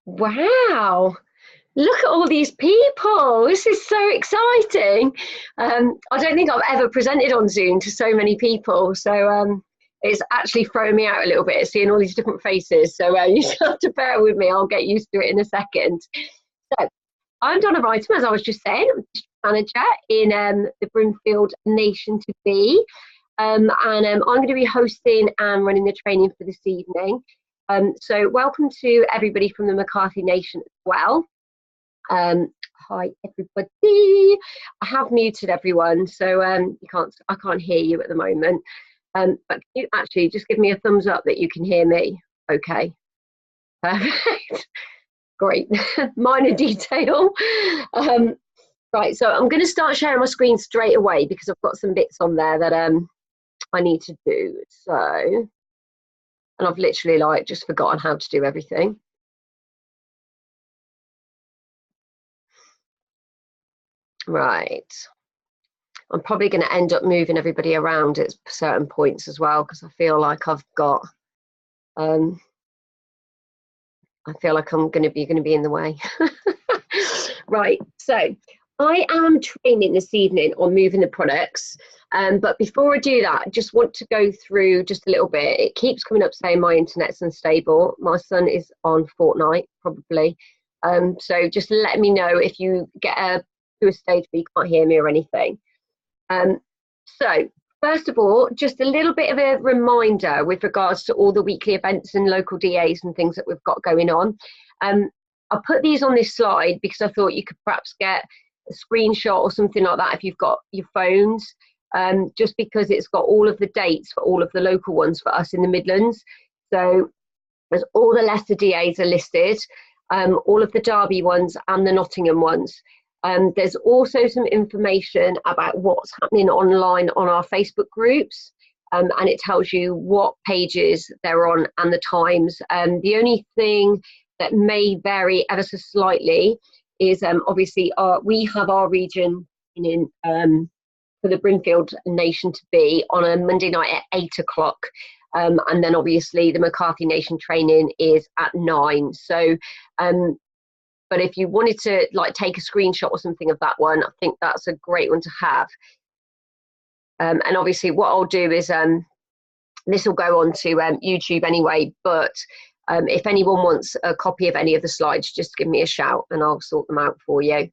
Wow, look at all these people. This is so exciting. I don't think I've ever presented on Zoom to so many people. So it's actually throwing me out a little bit, seeing all these different faces. So you just have to bear with me. I'll get used to it in a second. So I'm Donna Righton, as I was just saying. I'm district manager in the Brimfield Nation to Be. And I'm going to be hosting and running the training for this evening. So welcome to everybody from the McCarthy Nation as well. Hi everybody. I have muted everyone, so I can't hear you at the moment. But can you actually just give me a thumbs up that you can hear me? Okay, perfect. Great. Minor detail. Right, so I'm going to start sharing my screen straight away because I've got some bits on there that I need to do. So, and I've literally just forgotten how to do everything. Right. I'm probably going to end up moving everybody around at certain points as well because I feel like I've got, I feel like I'm going to be in the way. Right, so I am training this evening on moving the products, but before I do that, I just want to go through just a little bit. It keeps coming up saying my internet's unstable. My son is on Fortnite, probably. So just let me know if you get to a stage where you can't hear me or anything. So first of all, just a little bit of a reminder with regards to all the weekly events and local DAs and things that we've got going on. I put these on this slide because I thought you could perhaps get a screenshot or something like that if you've got your phones, just because it's got all of the dates for all of the local ones for us in the Midlands. So there's all the Leicester DAs are listed, all of the Derby ones and the Nottingham ones. There's also some information about what's happening online on our Facebook groups, and it tells you what pages they're on and the times. The only thing that may vary ever so slightly is obviously we have our region in for the Brimfield Nation to Be on a Monday night at 8 o'clock. And then obviously the McCarthy Nation training is at 9. So but if you wanted to take a screenshot or something of that one, I think that's a great one to have. And obviously what I'll do is this will go on to YouTube anyway, but if anyone wants a copy of any of the slides, just give me a shout and I'll sort them out for you.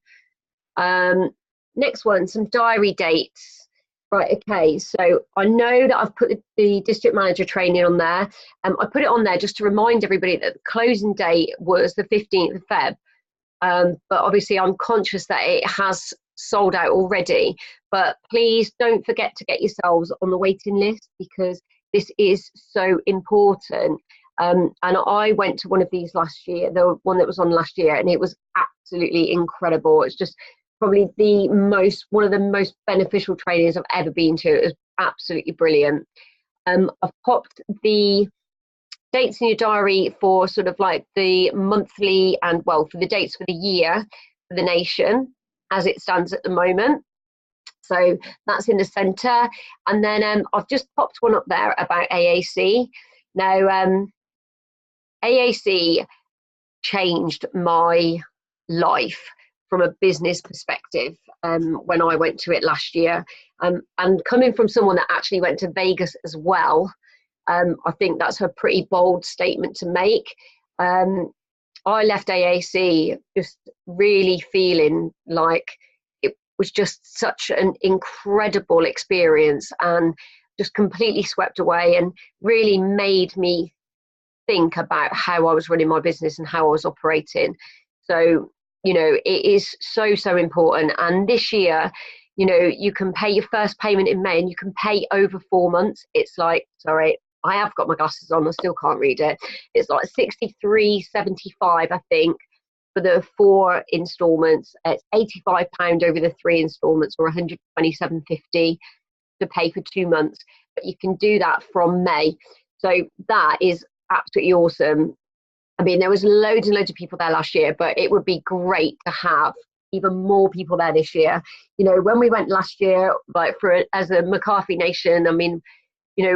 Next one, some diary dates. Right, okay, so I know that I've put the district manager training on there. I put it on there just to remind everybody that the closing date was the 15th of Feb. But obviously I'm conscious that it has sold out already, but please don't forget to get yourselves on the waiting list because this is so important. And I went to one of these last year, the one that was on last year, and it was absolutely incredible. It's just probably one of the most beneficial trainings I've ever been to. It was absolutely brilliant. I've popped the dates in your diary for sort of the monthly and for the dates for the year for the nation as it stands at the moment. So that's in the centre. And then I've just popped one up there about AAC. Now, AAC changed my life from a business perspective when I went to it last year. And coming from someone that actually went to Vegas as well, I think that's a pretty bold statement to make. I left AAC just really feeling like it was just such an incredible experience and just completely swept away and really made me think about how I was running my business and how I was operating. So, it is so, so important. And this year, you can pay your first payment in May and you can pay over 4 months. It's sorry, I have got my glasses on, I still can't read it. It's $63.75, I think, for the 4 instalments. It's £85 over the 3 instalments, or £127.50 to pay for 2 months. But you can do that from May. So that is absolutely awesome. I mean, there was loads and loads of people there last year, but it would be great to have even more people there this year. When we went last year, as a McCarthy Nation, I mean,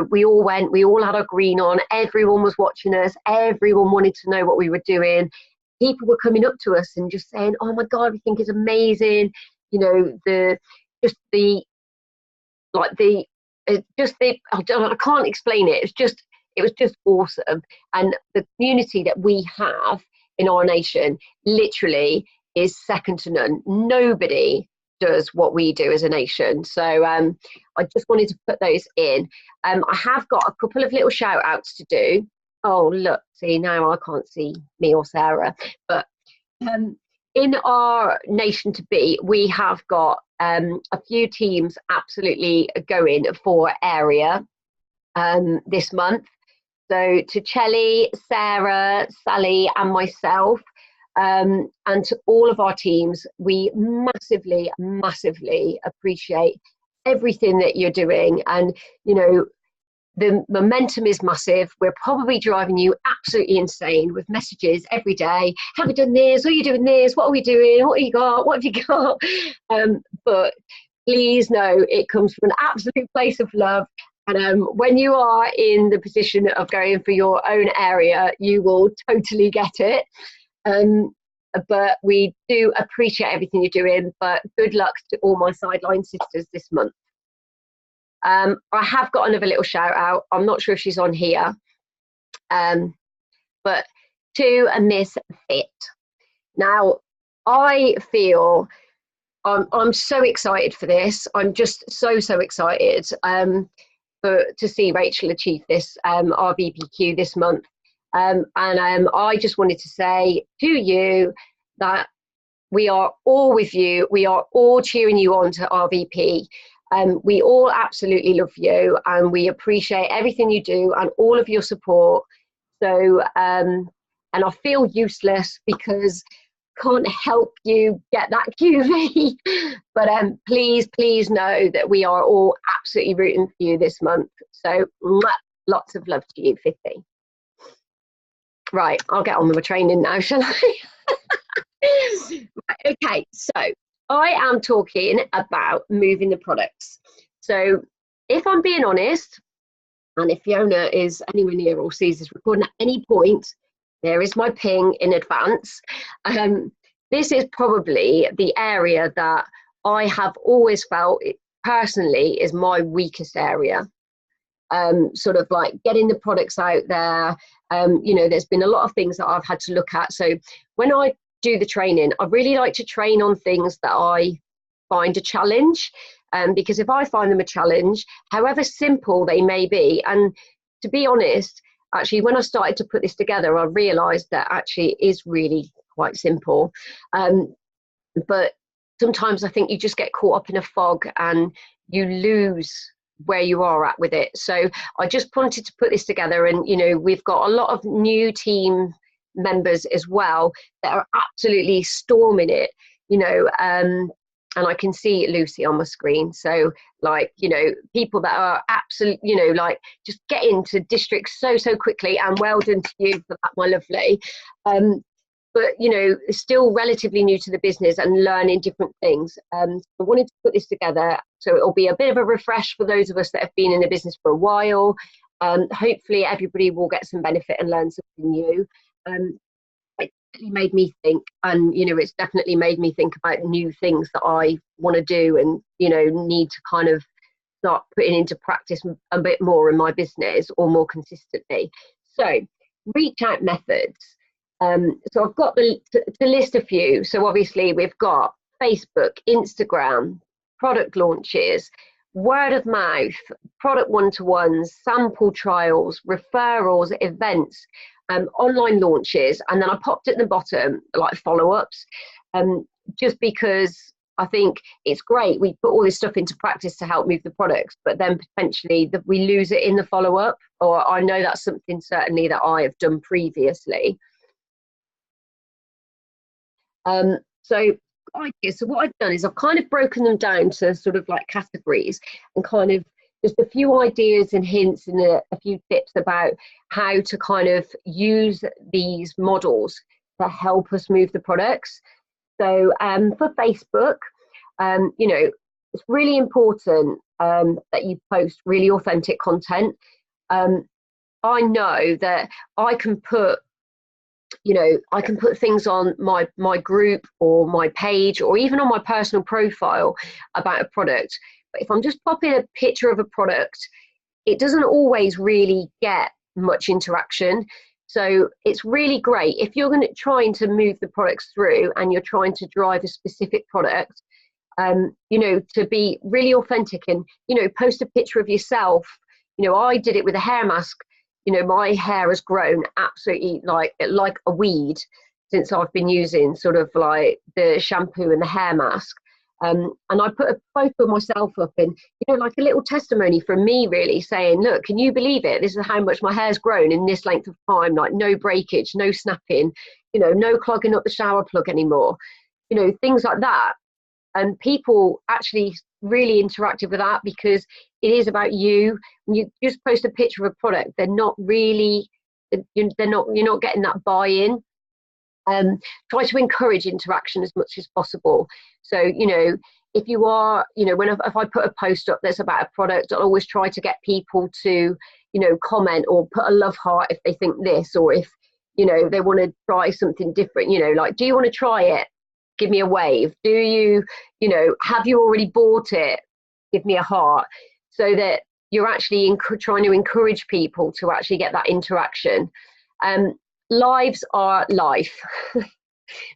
we all went, we all had our green on, everyone was watching us, everyone wanted to know what we were doing, people were coming up to us and just saying, oh my God, we think it's amazing. You know, just the, like the, just the, I can't explain it. It was just awesome. And the community that we have in our nation literally is second to none. Nobody does what we do as a nation. So I just wanted to put those in. I have got a couple of little shout outs to do. Oh, look, see, now I can't see me or Sarah. But in our nation to be, we have got a few teams absolutely going for area this month. So to Chelly, Sarah, Sally and myself, and to all of our teams, we massively, massively appreciate everything that you're doing. And, you know, the momentum is massive. We're probably driving you absolutely insane with messages every day. Have we done this? Are you doing this? What are we doing? What have you got? What have you got? But please know it comes from an absolute place of love. And when you are in the position of going for your own area, you will totally get it. But we do appreciate everything you're doing. But good luck to all my sideline sisters this month. I have got another little shout out. I'm not sure if she's on here. But to a Miss Fit. Now, I feel I'm so excited for this. I'm just so excited. To see Rachel achieve this RVPQ this month. And I just wanted to say to you that we are all with you. We are all cheering you on to RVP. We all absolutely love you and we appreciate everything you do and all of your support. So, and I feel useless because can't help you get that QV, but please know that we are all absolutely rooting for you this month. So lots of love to you, 50. Right, I'll get on with my training now, shall I? Right, okay, so I am talking about moving the products. So if I'm being honest, and if Fiona is anywhere near or sees this recording at any point, there is my ping in advance. This is probably the area that I have always felt personally is my weakest area. Sort of like getting the products out there. You know, there's been a lot of things that I've had to look at. So when I do the training, I really like to train on things that I find a challenge. Because if I find them a challenge, however simple they may be, and to be honest, actually, when I started to put this together, I realised that actually it is really quite simple. But sometimes I think you just get caught up in a fog and you lose where you are at with it. So I just wanted to put this together, and you know, we've got a lot of new team members as well that are absolutely storming it, you know, and I can see Lucy on my screen. So like, you know, people that are absolutely, you know, like just get into districts so quickly, and well done to you for that, my lovely. But, you know, still relatively new to the business and learning different things. I wanted to put this together so it'll be a bit of a refresh for those of us that have been in the business for a while. Hopefully everybody will get some benefit and learn something new. It definitely made me think, and you know, it's definitely made me think about new things that I want to do and, you know, need to kind of start putting into practice a bit more in my business or more consistently. So reach out methods. So I've got to list a few. So obviously we've got Facebook, Instagram, product launches, word of mouth, product one-to-ones, sample trials, referrals, events, online launches, and then I popped at the bottom like follow-ups, just because I think it's great we put all this stuff into practice to help move the products, but then potentially we lose it in the follow-up, or I know that's something certainly that I have done previously. So what I've done is I've kind of broken them down to sort of like categories, and kind of just a few ideas and hints and a few tips about how to kind of use these models to help us move the products. So for Facebook, you know, it's really important that you post really authentic content. I know that I can put I can put things on my group or my page or even on my personal profile about a product. But if I'm just popping a picture of a product, it doesn't always really get much interaction. So it's really great if you're trying to move the products through and you're trying to drive a specific product, to be really authentic and, post a picture of yourself. I did it with a hair mask. My hair has grown absolutely like a weed since I've been using sort of like the shampoo and the hair mask. And I put a photo of myself up in, like a little testimony from me, really saying, look, can you believe it? This is how much my hair's grown in this length of time, like no breakage, no snapping, no clogging up the shower plug anymore, things like that. And people actually really interacted with that because it is about you. When you just post a picture of a product, they're not really, you're not getting that buy-in. Try to encourage interaction as much as possible. So, if you are, if I put a post up that's about a product, I'll always try to get people to, comment or put a love heart if they think this, or if, they want to try something different, like, do you want to try it? Give me a wave. Do you, have you already bought it? Give me a heart. So that you're actually trying to encourage people to actually get that interaction. Lives are life.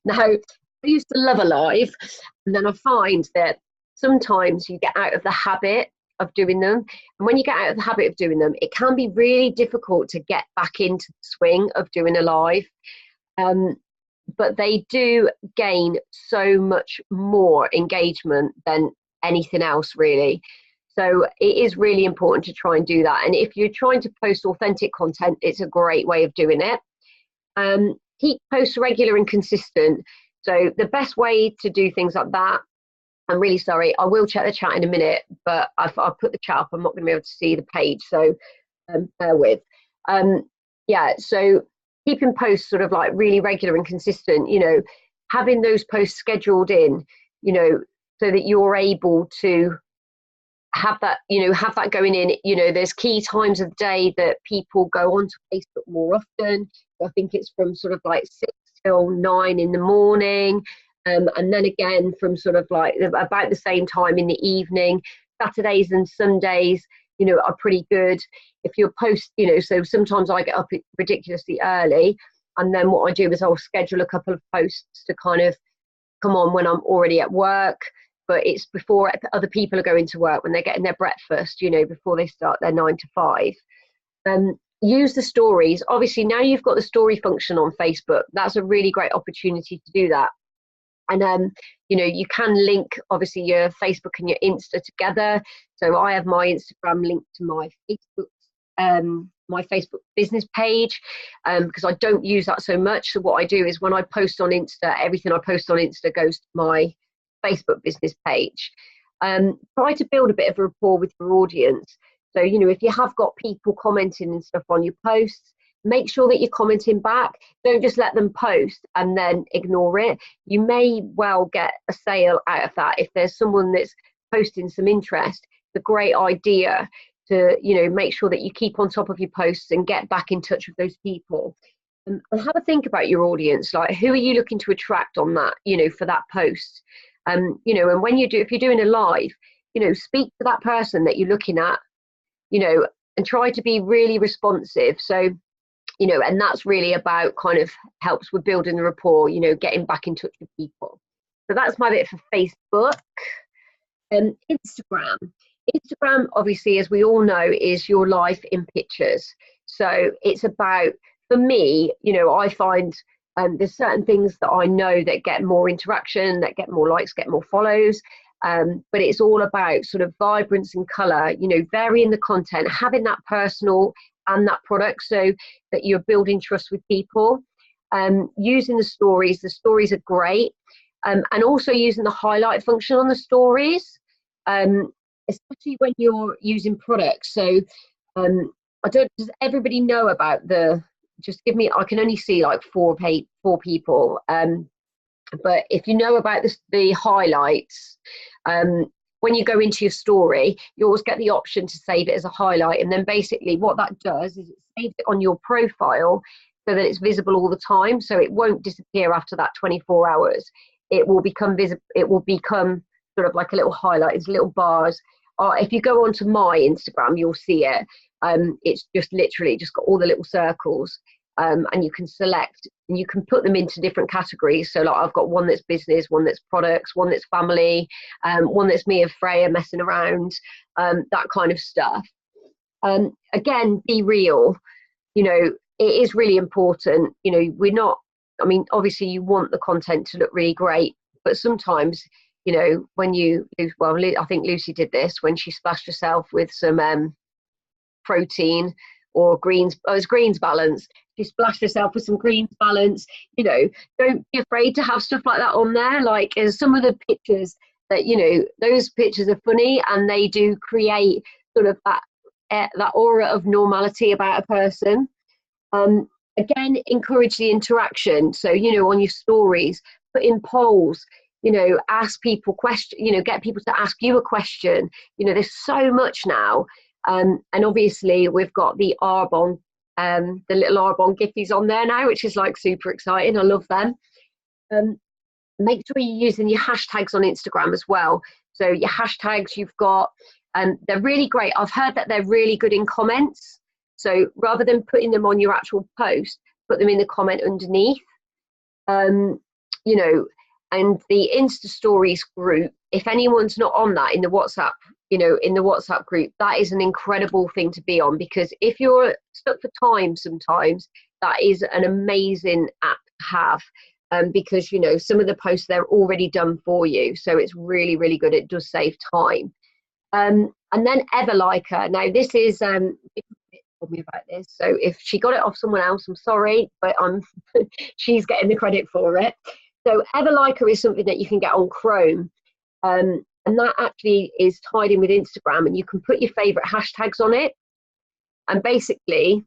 Now, I used to love a live, and then I find that sometimes you get out of the habit of doing them. And when you get out of the habit of doing them, it can be really difficult to get back into the swing of doing a live. But they do gain so much more engagement than anything else, really. So it is really important to try and do that. And if you're trying to post authentic content, it's a great way of doing it. Keep posts regular and consistent. So the best way to do things like that, I'm really sorry, I will check the chat in a minute, but I'll put the chat up. I'm not going to be able to see the page, so bear with. So keeping posts sort of like really regular and consistent, having those posts scheduled in, so that you're able to have that going in. There's key times of day that people go onto Facebook more often. I think it's from sort of like 6 till 9 in the morning, and then again from sort of like about the same time in the evening. Saturdays and Sundays, are pretty good. If you're so sometimes I get up ridiculously early, and then what I do is I'll schedule a couple of posts to kind of come on when I'm already at work, but it's before other people are going to work, when they're getting their breakfast, before they start their 9 to 5. Use the stories. Obviously, now you've got the story function on Facebook. That's a really great opportunity to do that. And you can link obviously your Facebook and your Insta together. So I have my Instagram linked to my Facebook business page, because I don't use that so much. So what I do is when I post on Insta, everything I post on Insta goes to my Facebook business page. Try to build a bit of a rapport with your audience. So, if you have got people commenting and stuff on your posts, make sure that you're commenting back. Don't just let them post and then ignore it. You may well get a sale out of that. If there's someone that's posting some interest, it's a great idea to, make sure that you keep on top of your posts and get back in touch with those people. And have a think about your audience. Like, who are you looking to attract on that, for that post? And when if you're doing a live, speak to that person that you're looking at, and try to be really responsive. So, and that's really about kind of helps with building the rapport, getting back in touch with people. So that's my bit for Facebook. Instagram, obviously, as we all know, is your life in pictures. So it's about, for me, I find there's certain things that I know that get more interaction, that get more likes, get more follows. But it's all about sort of vibrance and colour, varying the content, having that personal and that product, so that you're building trust with people. Using the stories are great. And also using the highlight function on the stories, especially when you're using products. So does everybody know about I can only see like four people. But if you know about the highlights, when you go into your story, you always get the option to save it as a highlight. And then basically what that does is it saves it on your profile, so that it's visible all the time. So it won't disappear after that 24 hours. It will become visible. It will become sort of like a little highlight. It's little bars. If you go onto my Instagram, you'll see it. It's just literally just got all the little circles. And you can select and you can put them into different categories. So like I've got one that's business, one that's products, one that's family, one that's me and Freya messing around, that kind of stuff. Again, be real. You know, it is really important. You know, we're not, I mean, obviously you want the content to look really great, but sometimes, you know, when you, well, I think Lucy did this when she splashed herself with some protein or greens, it was greens balance. She splashed herself with some greens balance. You know, don't be afraid to have stuff like that on there. Like, as some of the pictures that, you know, those pictures are funny and they do create sort of that aura of normality about a person. Again, encourage the interaction. So, you know, on your stories, put in polls, you know, ask people questions, you know, get people to ask you a question. You know, there's so much now. And obviously we've got the Arbonne, the little Arbonne Giphies on there now, which is like super exciting. I love them. Make sure you're using your hashtags on Instagram as well. So your hashtags you've got, they're really great. I've heard that they're really good in comments. So rather than putting them on your actual post, put them in the comment underneath. You know, and the Insta Stories group, if anyone's not on that in the WhatsApp, you know, in the WhatsApp group, that is an incredible thing to be on, because if you're stuck for time sometimes, that is an amazing app to have, because, you know, some of the posts, they're already done for you. So it's really, really good. It does save time. And then Everliker. Now, this is, told me about this. So if she got it off someone else, I'm sorry, but she's getting the credit for it. So Everliker is something that you can get on Chrome. And that actually is tied in with Instagram, and you can put your favorite hashtags on it. And basically,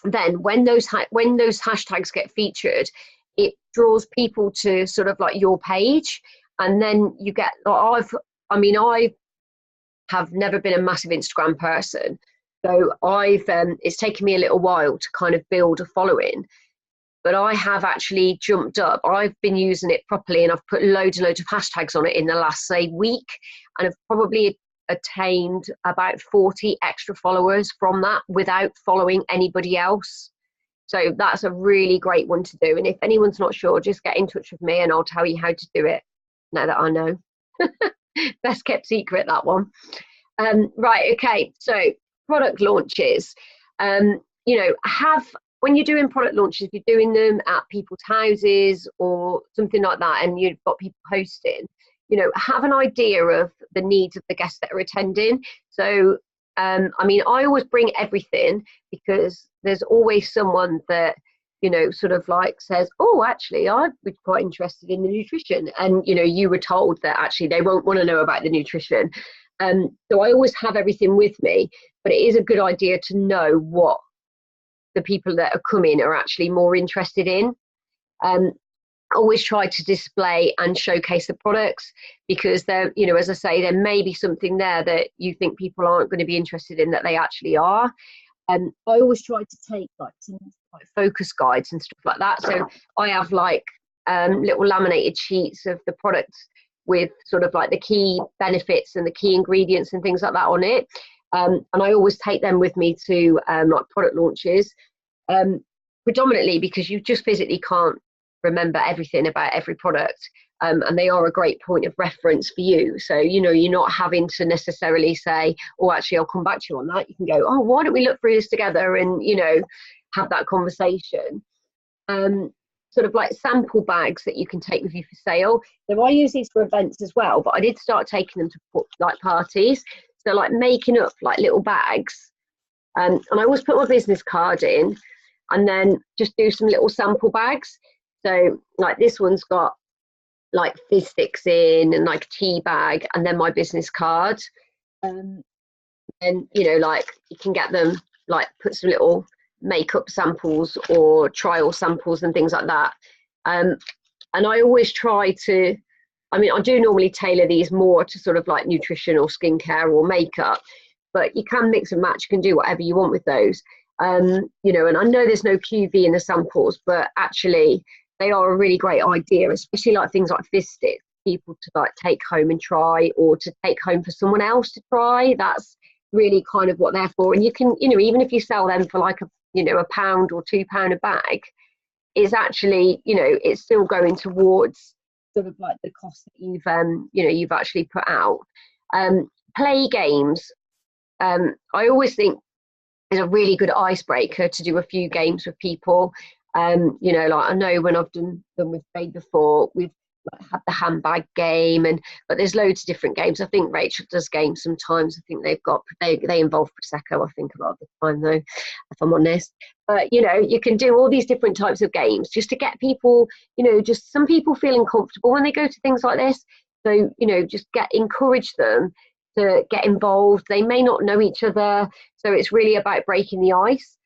then when those hashtags get featured, it draws people to sort of like your page. And then you get, I have never been a massive Instagram person. So it's taken me a little while to kind of build a following. But I have actually jumped up. I've been using it properly, and I've put loads and loads of hashtags on it in the last, say, week, and I've probably attained about 40 extra followers from that without following anybody else. So that's a really great one to do. And if anyone's not sure, just get in touch with me and I'll tell you how to do it now that I know. Best kept secret, that one. Right, okay, so product launches. You know, when you're doing product launches, if you're doing them at people's houses or something like that, and you've got people hosting, you know, have an idea of the needs of the guests that are attending. So, I mean, I always bring everything, because there's always someone that, you know, sort of like says, oh, actually, I'd be quite interested in the nutrition. And, you know, you were told that actually they won't want to know about the nutrition. So I always have everything with me, but it is a good idea to know what the people that are coming are actually more interested in. Always try to display and showcase the products, because there, you know, as I say, there may be something there that you think people aren't going to be interested in that they actually are. I always try to take like some like focus guides and stuff like that. So I have like little laminated sheets of the products with sort of like the key benefits and the key ingredients and things like that on it. And I always take them with me to like product launches, predominantly because you just physically can't remember everything about every product, and they are a great point of reference for you. So, you know, you're not having to necessarily say, oh, actually, I'll come back to you on that. You can go, oh, why don't we look through this together, and, you know, have that conversation. Sort of like sample bags that you can take with you for sale. So I use these for events as well, but I did start taking them to like parties. So like making up like little bags, and I always put my business card in, and then just do some little sample bags. So like this one's got like fizz sticks in, and like a tea bag, and then my business card. And, you know, like you can get them, like put some little makeup samples or trial samples and things like that. And I always try to, I mean, I do normally tailor these more to sort of like nutrition or skincare or makeup, but you can mix and match, you can do whatever you want with those. You know, and I know there's no QV in the samples, but actually they are a really great idea, especially like things like fizz sticks, people to like take home and try, or to take home for someone else to try. That's really kind of what they're for. And you can, you know, even if you sell them for like a, you know, £1 or £2 a bag, is actually, you know, it's still going towards sort of like the cost that you've you know, you've actually put out. Play games, I always think is a really good icebreaker to do a few games with people. You know, like I know when I've done them with Faye before, we've like had the handbag game, and but there's loads of different games. I think Rachel does games sometimes. I think they involve Prosecco, I think, a lot of the time though, if I'm honest. But you know, you can do all these different types of games just to get people, you know, just some people feeling comfortable when they go to things like this. So, you know, just encourage them to get involved. They may not know each other, so it's really about breaking the ice.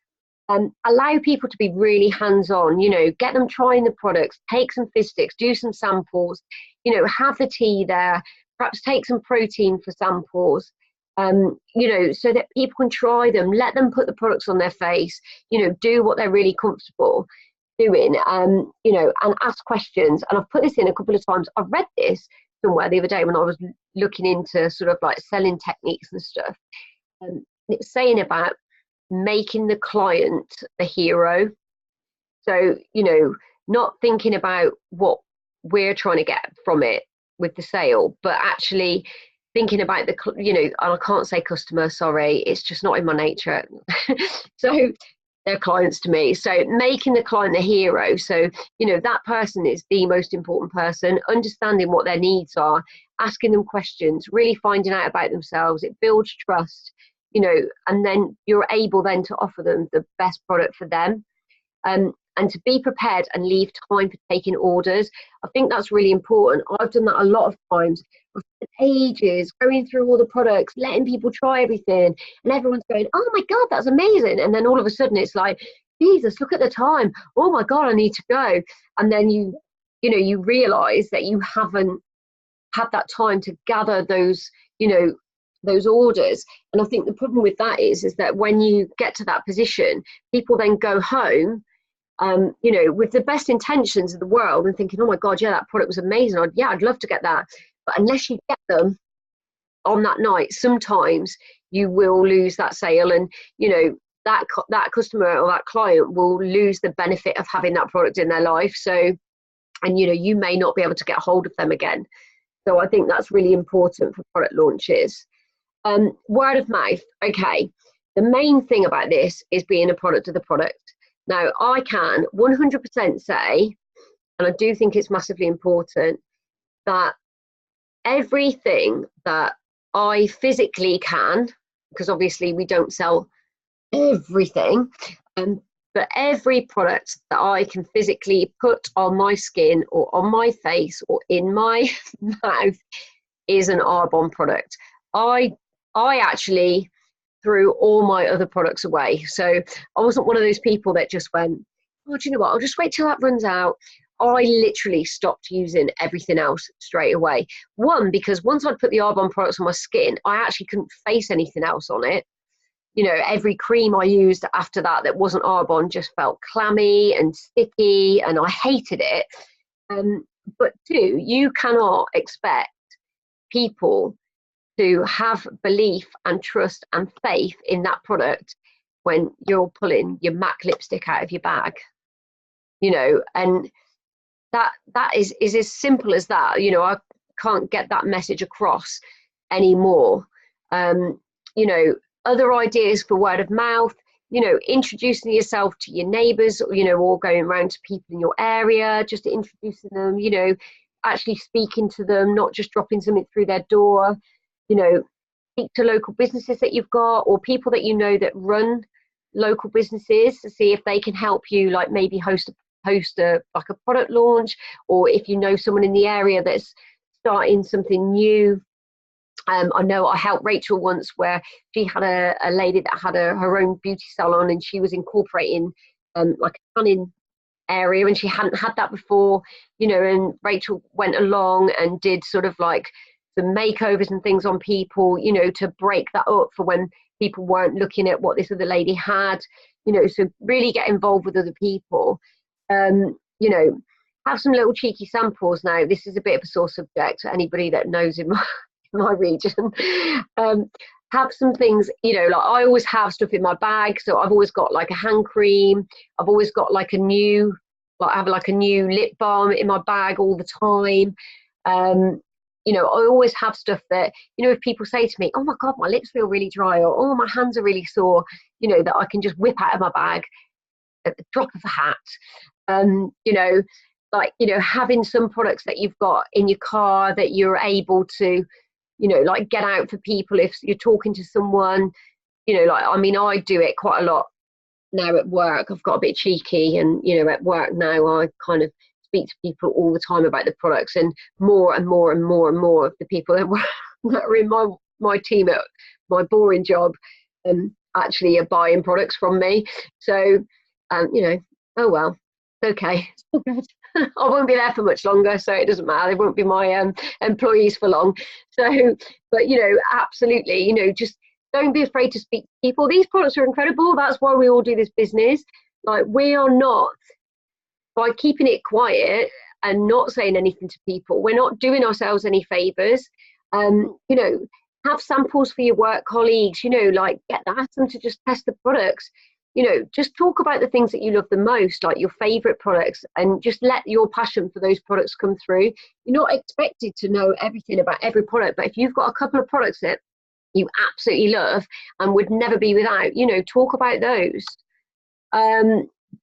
Allow people to be really hands-on, you know, get them trying the products, take some fizz sticks, do some samples, you know, have the tea there, perhaps take some protein for samples, you know, so that people can try them, let them put the products on their face, you know, do what they're really comfortable doing, you know, and ask questions. And I've put this in a couple of times. I've read this somewhere the other day when I was looking into sort of like selling techniques and stuff. It was saying about making the client the hero. So, you know, not thinking about what we're trying to get from it with the sale, but actually thinking about the, you know, and I can't say customer, sorry, it's just not in my nature. So they're clients to me. So making the client the hero. So, you know, that person is the most important person, understanding what their needs are, asking them questions, really finding out about themselves. It builds trust, you know, and then you're able then to offer them the best product for them. And to be prepared and leave time for taking orders. I think that's really important. I've done that a lot of times. I've spent ages going through all the products, letting people try everything, and everyone's going, oh my God, that's amazing. And then all of a sudden it's like, Jesus, look at the time. Oh my God, I need to go. And then you know, you realize that you haven't had that time to gather those, you know, those orders. And I think the problem with that is that when you get to that position, people then go home, you know, with the best intentions of the world and thinking, oh my God, yeah, that product was amazing. I'd love to get that. But unless you get them on that night, sometimes you will lose that sale, and you know, that customer or that client will lose the benefit of having that product in their life. So, and you know, you may not be able to get hold of them again. So I think that's really important for product launches. Word of mouth. Okay, the main thing about this is being a product of the product. Now, I can 100% say, and I do think it's massively important, that everything that I physically can, because obviously we don't sell everything, but every product that I can physically put on my skin or on my face or in my mouth is an Arbonne product. I actually threw all my other products away. So I wasn't one of those people that just went, oh, do you know what, I'll just wait till that runs out. I literally stopped using everything else straight away. One, because once I'd put the Arbonne products on my skin, I actually couldn't face anything else on it. You know, every cream I used after that wasn't Arbonne just felt clammy and sticky, and I hated it. But two, you cannot expect people to have belief and trust and faith in that product when you're pulling your MAC lipstick out of your bag, you know, and that is as simple as that. You know, I can't get that message across anymore. You know, other ideas for word of mouth, you know, introducing yourself to your neighbours, you know, or going around to people in your area, just introducing them, you know, actually speaking to them, not just dropping something through their door. You know, speak to local businesses that you've got, or people that you know that run local businesses, to see if they can help you, like maybe host a like a product launch, or if you know someone in the area that's starting something new. I know I helped Rachel once where she had a lady that had her own beauty salon, and she was incorporating like a tanning area, and she hadn't had that before, you know, and Rachel went along and did sort of like some makeovers and things on people, you know, to break that up for when people weren't looking at what this other lady had, you know, so really get involved with other people. You know, have some little cheeky samples. Now, this is a bit of a sore subject to anybody that knows in my region. Have some things, you know, like I always have stuff in my bag. So I've always got like a hand cream. I've always got like I have like a new lip balm in my bag all the time. You know, I always have stuff that, you know, if people say to me, oh my God, my lips feel really dry, or oh, my hands are really sore, you know, that I can just whip out of my bag at the drop of a hat. You know, like, you know, having some products that you've got in your car that you're able to, you know, like get out for people if you're talking to someone, you know, like, I mean, I do it quite a lot now at work. I've got a bit cheeky, and, you know, at work now I kind of speak to people all the time about the products, and more and more and more and more of the people that are in my team at my boring job actually are buying products from me. So, you know, oh well, okay. I won't be there for much longer, so it doesn't matter. They won't be my employees for long. So, but, you know, absolutely, you know, just don't be afraid to speak to people. These products are incredible. That's why we all do this business. Like, we are not, by keeping it quiet and not saying anything to people, we're not doing ourselves any favors. You know, have samples for your work colleagues, you know, like ask them to just test the products. You know, just talk about the things that you love the most, like your favorite products, and just let your passion for those products come through. You're not expected to know everything about every product, but if you've got a couple of products that you absolutely love and would never be without, you know, talk about those.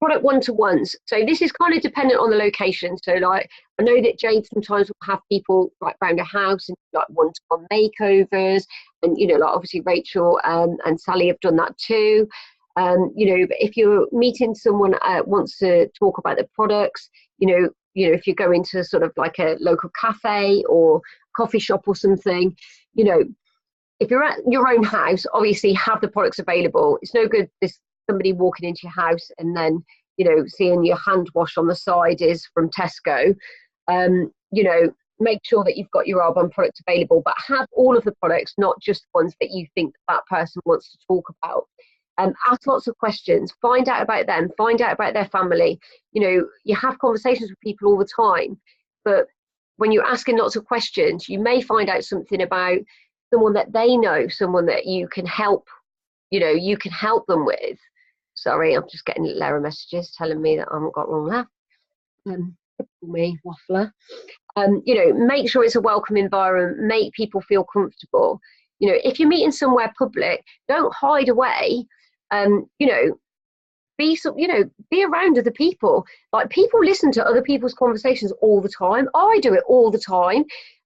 Product one-to-ones. So this is kind of dependent on the location. So, like, I know that Jade sometimes will have people like around a house and like one-to-one makeovers, and, you know, like obviously Rachel and Sally have done that too. You know, but if you're meeting someone wants to talk about the products, you know, if you're going to sort of like a local cafe or coffee shop or something, you know, if you're at your own house, obviously have the products available. It's no good this somebody walking into your house and then, you know, seeing your hand wash on the side is from Tesco. You know, make sure that you've got your Arbonne products available, but have all of the products, not just ones that you think that person wants to talk about. Ask lots of questions, find out about them, find out about their family. You know, you have conversations with people all the time, but when you're asking lots of questions, you may find out something about someone that they know, someone that you can help, you know, you can help them with. Sorry, I'm just getting little error messages telling me that I haven't got wrong there. Me, waffler. You know, make sure it's a welcome environment, make people feel comfortable. You know, if you're meeting somewhere public, don't hide away. You know, be around other people. Like, people listen to other people's conversations all the time. I do it all the time.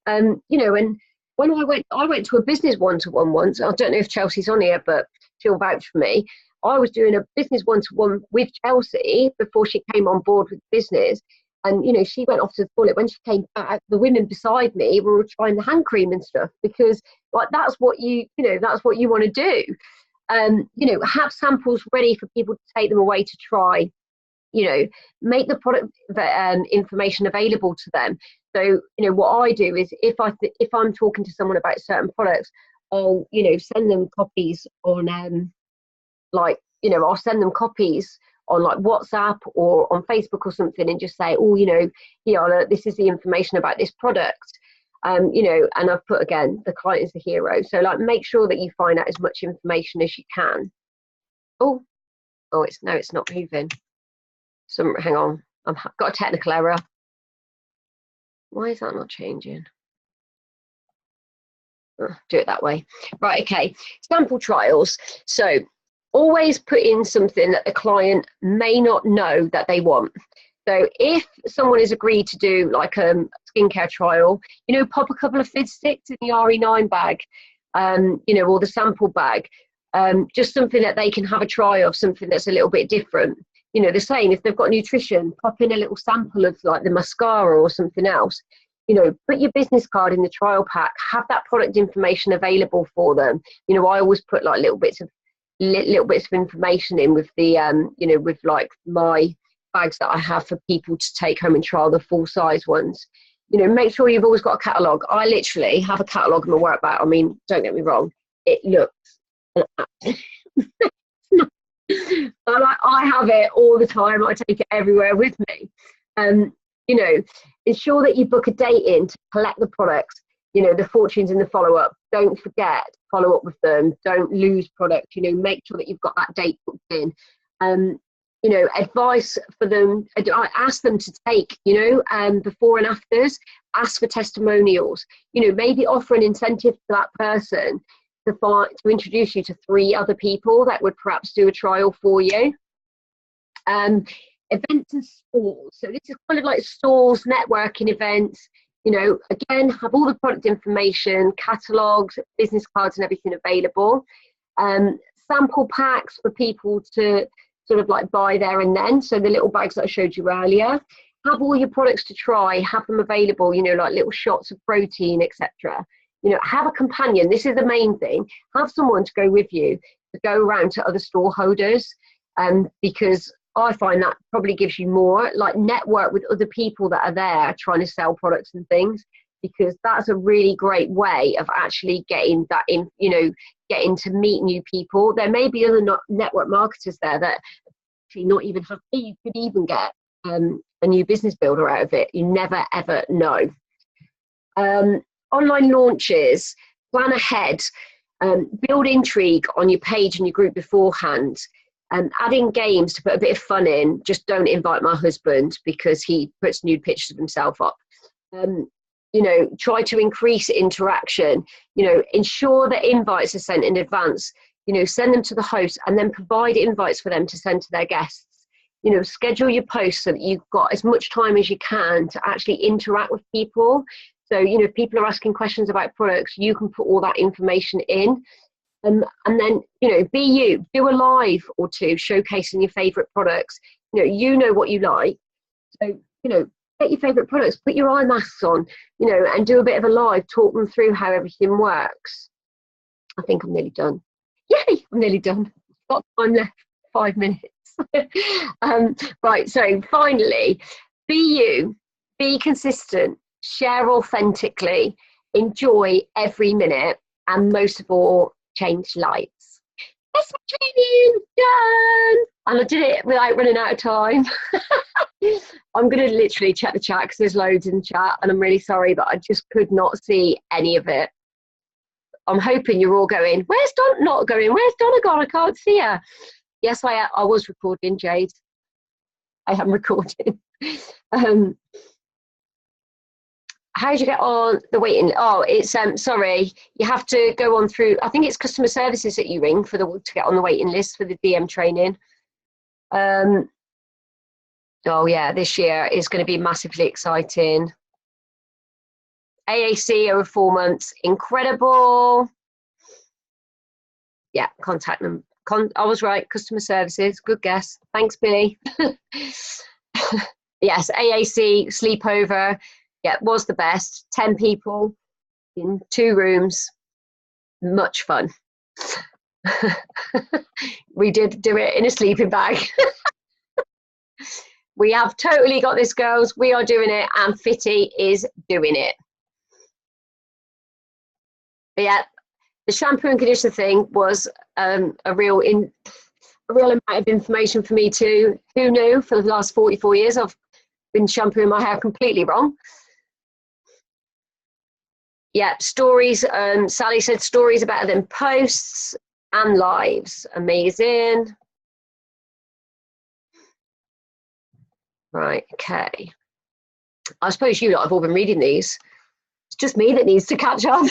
You know, and when I went to a business one-to-one once. I don't know if Chelsea's on here, but she'll vouch for me. I was doing a business one-to-one with Chelsea before she came on board with business. And, you know, she went off to the toilet. When she came back, the women beside me were trying the hand cream and stuff, because, like, that's what you want to do. You know, have samples ready for people to take them away to try. You know, make the product information available to them. So, you know, what I do is if I'm talking to someone about certain products, I'll, you know, send them copies on like, you know, I'll send them copies on like WhatsApp or on Facebook or something, and just say, oh, you know, here, this is the information about this product. You know, and I've put, again, the client is the hero. So, like, make sure that you find out as much information as you can. Oh, it's not moving. Hang on, I've got a technical error. Why is that not changing? Do it that way. Right, okay. Sample trials. So always put in something that the client may not know that they want. So if someone has agreed to do like a skincare trial, you know, pop a couple of fizz sticks in the RE9 bag, you know, or the sample bag, just something that they can have a try of, something that's a little bit different. You know, the same, if they've got nutrition, pop in a little sample of like the mascara or something else. You know, put your business card in the trial pack, have that product information available for them. You know, I always put like little bits of information in with the, you know, with like my bags that I have for people to take home and trial, the full size ones. You know, make sure you've always got a catalogue. I literally have a catalogue in my work bag. I mean, don't get me wrong, it looks I have it all the time. I take it everywhere with me. Um, you know, ensure that you book a date in to collect the products. You know, the fortunes in the follow up. Don't forget, follow up with them. Don't lose product. You know, make sure that you've got that date booked in. You know, advice for them. I ask them to take. You know, before and afters. Ask for testimonials. You know, maybe offer an incentive to that person to introduce you to 3 other people that would perhaps do a trial for you. Events and stalls. So this is kind of like stalls, networking events. You know, again, have all the product information, catalogs, business cards and everything available. Sample packs for people to sort of like buy there and then. So the little bags that I showed you earlier. Have all your products to try, have them available, you know, like little shots of protein, etc. You know, have a companion. This is the main thing. Have someone to go with you to go around to other store holders, because I find that probably gives you more. Like, network with other people that are there trying to sell products and things, because that's a really great way of actually getting that in. You know, getting to meet new people. There may be other network marketers there that actually not even happy. You could even get a new business builder out of it. You never ever know. Online launches, plan ahead, build intrigue on your page and your group beforehand, add in games to put a bit of fun in. Just don't invite my husband because he puts nude pictures of himself up. You know, try to increase interaction. You know, ensure that invites are sent in advance. You know, send them to the host and then provide invites for them to send to their guests. You know, schedule your posts so that you've got as much time as you can to actually interact with people. So, you know, if people are asking questions about products, you can put all that information in. And then, you know, be you. Do a live or 2 showcasing your favourite products. You know what you like. So, you know, get your favourite products, put your eye masks on, you know, and do a bit of a live, talk them through how everything works. I think I'm nearly done. Yay, I'm nearly done. Got time left, 5 minutes. Right, so finally, be you, be consistent, share authentically, enjoy every minute, and most of all, change lives. That's my training done, and I did it without running out of time. I'm going to literally check the chat because there's loads in the chat, and I'm really sorry, but I just could not see any of it. I'm hoping you're all going, where's Donna? Not going, where's Donna gone? I can't see her. Yes, I was recording, Jade. I am recording. How do you get on the waiting? Oh, it's sorry, you have to go on through. I think it's customer services that you ring to get on the waiting list for the DM training. Oh yeah, this year is going to be massively exciting. AAC over 4 months, incredible. Yeah, contact them. I was right, customer services, good guess. Thanks, Billy. Yes, AAC, sleepover, yeah, was the best. 10 people in 2 rooms, much fun. We did do it in a sleeping bag. We have totally got this, girls. We are doing it, and Fitty is doing it. But yeah, the shampoo and conditioner thing was a real amount of information for me too. Who knew? For the last 44 years, I've been shampooing my hair completely wrong. Yeah, stories. Sally said stories are better than posts and lives. Amazing. Right, okay. I suppose you lot have all been reading these. It's just me that needs to catch up.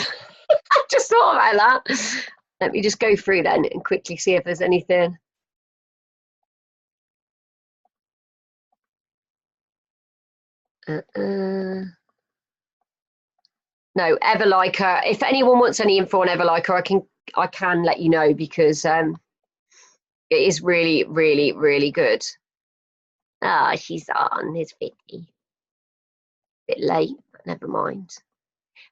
I just thought about that. Let me just go through then and quickly see if there's anything. No, Everliker. If anyone wants any info on Everliker, I can let you know, because it is really, really, really good. Ah, she's on his 50. Bit late, but never mind.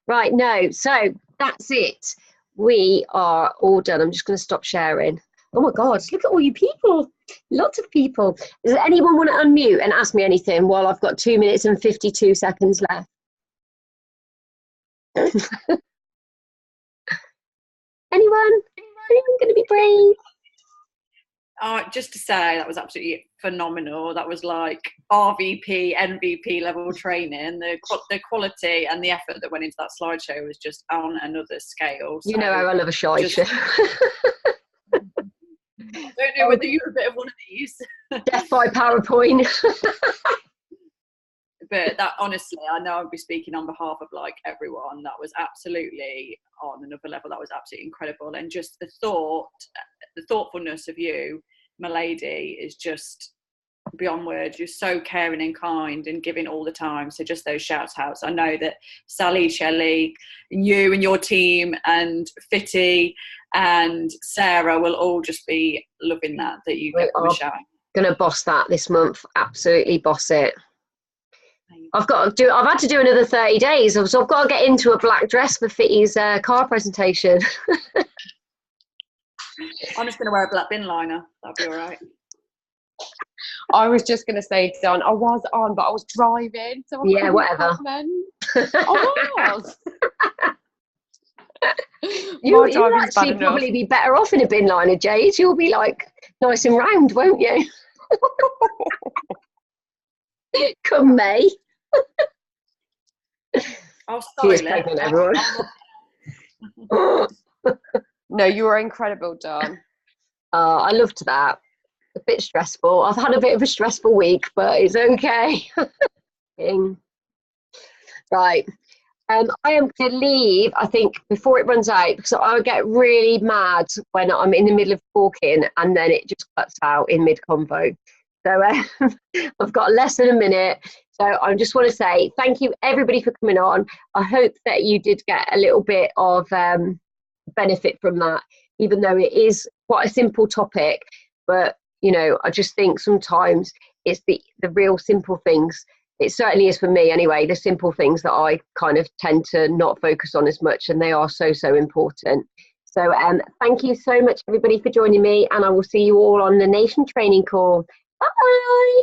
Right, no, so that's it. We are all done. I'm just going to stop sharing. Oh my God, look at all you people. Lots of people. Does anyone want to unmute and ask me anything while I've got 2 minutes and 52 seconds left? Anyone? I'm going to be brave. Just to say, that was absolutely phenomenal. That was like RVP, MVP level training. The quality and the effort that went into that slideshow was just on another scale. You know how I love a shite show. I don't know whether you're a bit of one of these. Death by PowerPoint. But that, honestly, I know I'll be speaking on behalf of like everyone. That was absolutely on another level. That was absolutely incredible. And just the thoughtfulness of you, my lady, is just beyond words. You're so caring and kind and giving all the time. So just those shout outs. I know that Sally, Shelley, and you and your team and Fitty and Sarah will all just be loving that you get them a shout. Gonna boss that this month. Absolutely boss it. I've had to do another 30 days, so I've got to get into a black dress for Fitty's car presentation. I'm just going to wear a black bin liner. That'll be all right. I was just going to say, Don, I was on, but I was driving. So yeah, whatever. I was. You'll actually probably be better off in a bin liner, Jade. You'll be like nice and round, won't you? Come May. I'll style it. Pregnant, everyone. No, you were incredible, Dawn. I loved that. A bit stressful. I've had a bit of a stressful week, but it's okay. Right. I am going to leave, I think, before it runs out, because I get really mad when I'm in the middle of talking and then it just cuts out in mid-convo. So I've got less than a minute. So I just want to say thank you, everybody, for coming on. I hope that you did get a little bit of benefit from that, even though it is quite a simple topic. But, you know, I just think sometimes it's the real simple things. It certainly is for me anyway, the simple things that I kind of tend to not focus on as much, and they are so, so important. So thank you so much, everybody, for joining me, and I will see you all on the Nation Training Call. Bye.